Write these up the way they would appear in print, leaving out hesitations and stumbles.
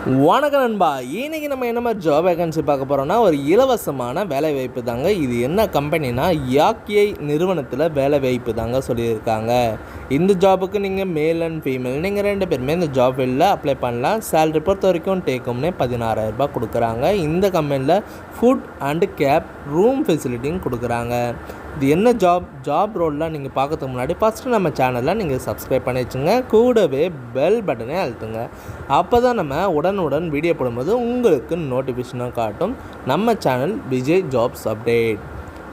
வணக்கம் நண்பா. இன்றைக்கி நம்ம என்ன மாதிரி ஜாப் வேகன்சி பார்க்க போகிறோம்னா ஒரு இலவசமான வேலை வாய்ப்பு தாங்க. இது என்ன கம்பெனினா யாக்கியை நிறுவனத்தில் வேலை வாய்ப்பு தாங்க சொல்லியிருக்காங்க. இந்த ஜாபுக்கு நீங்கள் மேல் அண்ட் ஃபீமேல் நீங்கள் 2 பேருமே இந்த ஜாப் வெளில அப்ளை பண்ணலாம். சேலரி பொறுத்த வரைக்கும் டேக்கும்னே 16,000 கொடுக்குறாங்க. இந்த கம்பெனியில் ஃபுட் அண்டு கேப் ரூம் ஃபெசிலிட்டியும் கொடுக்குறாங்க. இது என்ன ஜாப் ரோல்லாம் நீங்கள் பார்க்கறதுக்கு முன்னாடி ஃபஸ்ட்டு நம்ம சேனலில் நீங்கள் சப்ஸ்கிரைப் பண்ணி வச்சுங்க. கூடவே பெல் பட்டனே அழுத்துங்க. அப்போ தான் நம்ம உடனுடன் வீடியோ போடும்போது உங்களுக்கு நோட்டிஃபிகேஷனாக காட்டும் நம்ம channel Vijay jobs update.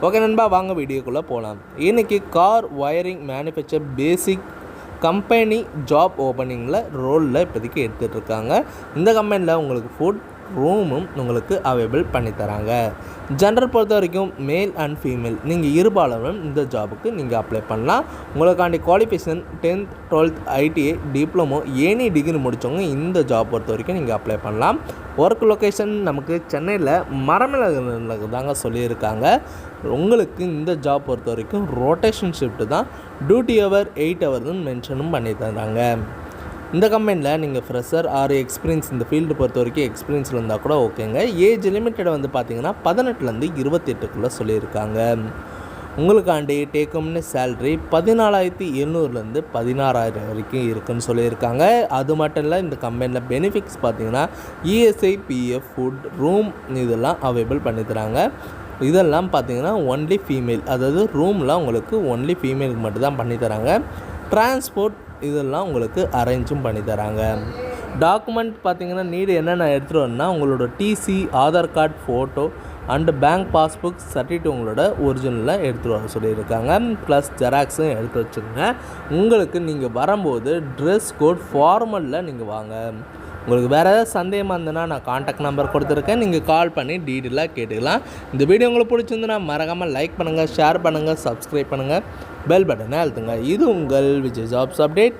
Okay நண்பா, வாங்க வீடியோக்குள்ளே போகலாம். இன்றைக்கி கார் ஒயரிங் மேனுஃபேக்சர் பேசிக் கம்பெனி ஜாப் ஓப்பனிங்கில் ரோலில் இப்போதைக்கு எடுத்துகிட்டு இருக்காங்க. இந்த கம்பெனியில் உங்களுக்கு ஃபுட் ரூமும் உங்களுக்கு அவைலபிள் பண்ணித்தராங்க. ஜெண்டர் பொறுத்த வரைக்கும் மேல் அண்ட் ஃபீமேல் நீங்கள் இருபாலரும் இந்த ஜாபுக்கு நீங்கள் அப்ளை பண்ணலாம். உங்களுக்காண்டி qualification 10th 12th ITI diploma any degree முடித்தவங்க இந்த ஜாப் பொறுத்த வரைக்கும் நீங்கள் அப்ளை பண்ணலாம். ஒர்க் லொக்கேஷன் நமக்கு சென்னையில் மரமிளகு தாங்க சொல்லியிருக்காங்க. உங்களுக்கு இந்த ஜாப் பொறுத்த வரைக்கும் ரொட்டேஷன் ஷிஃப்ட்டு தான். டியூட்டி ஹவர் 8 ஹவர்னு மென்ஷனும் பண்ணி தராங்க. இந்த கம்பெனியில் நீங்கள் ஃப்ரெஷர் ஆர் எக்ஸ்பீரியன்ஸ் இந்த ஃபீல்டு பொறுத்த வரைக்கும் எக்ஸ்பீரியன்ஸில் இருந்தால் கூட ஓகேங்க. ஏஜ் லிமிட்டட் வந்து பார்த்தீங்கன்னா 18லேருந்து 28க்குள்ளே சொல்லியிருக்காங்க. உங்களுக்காண்டி டேக்கம்னு சேல்ரி 14,700லேருந்து 16,000 வரைக்கும் இருக்குதுன்னு சொல்லியிருக்காங்க. அது மட்டும் இல்லை, இந்த கம்பெனியில் பெனிஃபிட்ஸ் பார்த்தீங்கன்னா இஎஸ்ஐ பிஎஃப் ஃபுட் ரூம் இதெல்லாம் அவைலபிள் பண்ணி தராங்க. இதெல்லாம் பார்த்தீங்கன்னா ஒன்லி ஃபீமேல், அதாவது ரூம்லாம் உங்களுக்கு ஒன்லி ஃபீமேலுக்கு மட்டும்தான் பண்ணித்தராங்க. டிரான்ஸ்போர்ட் இதெல்லாம் உங்களுக்கு அரேஞ்சும் பண்ணி தராங்க. டாக்குமெண்ட் பார்த்தீங்கன்னா நீடு என்னென்ன எடுத்துகிட்டு வரணும்னா உங்களோட TC, Aadhaar card, photo and bank passbook certificate உங்களோட ஒரிஜினலாக எடுத்துகிட்டு வர சொல்லியிருக்காங்க. ப்ளஸ் ஜெராக்ஸும் எடுத்து வச்சுருங்க. உங்களுக்கு நீங்கள் வரும்போது ட்ரெஸ் கோட் ஃபார்மலில் நீங்கள் வாங்க. உங்களுக்கு வேறு ஏதாவது சந்தேகமாக இருந்ததுன்னா நான் காண்டாக்ட் நம்பர் கொடுத்துருக்கேன். நீங்கள் கால் பண்ணி டீட்டெயிலாக கேட்டுக்கலாம். இந்த வீடியோ உங்களுக்கு பிடிச்சிருந்துன்னா மறக்காமல் லைக் பண்ணுங்கள், ஷேர் பண்ணுங்கள், சப்ஸ்கிரைப் பண்ணுங்கள், பெல் பட்டனை அழுத்துங்க. இது உங்கள் விஜய் ஜாப்ஸ் அப்டேட்.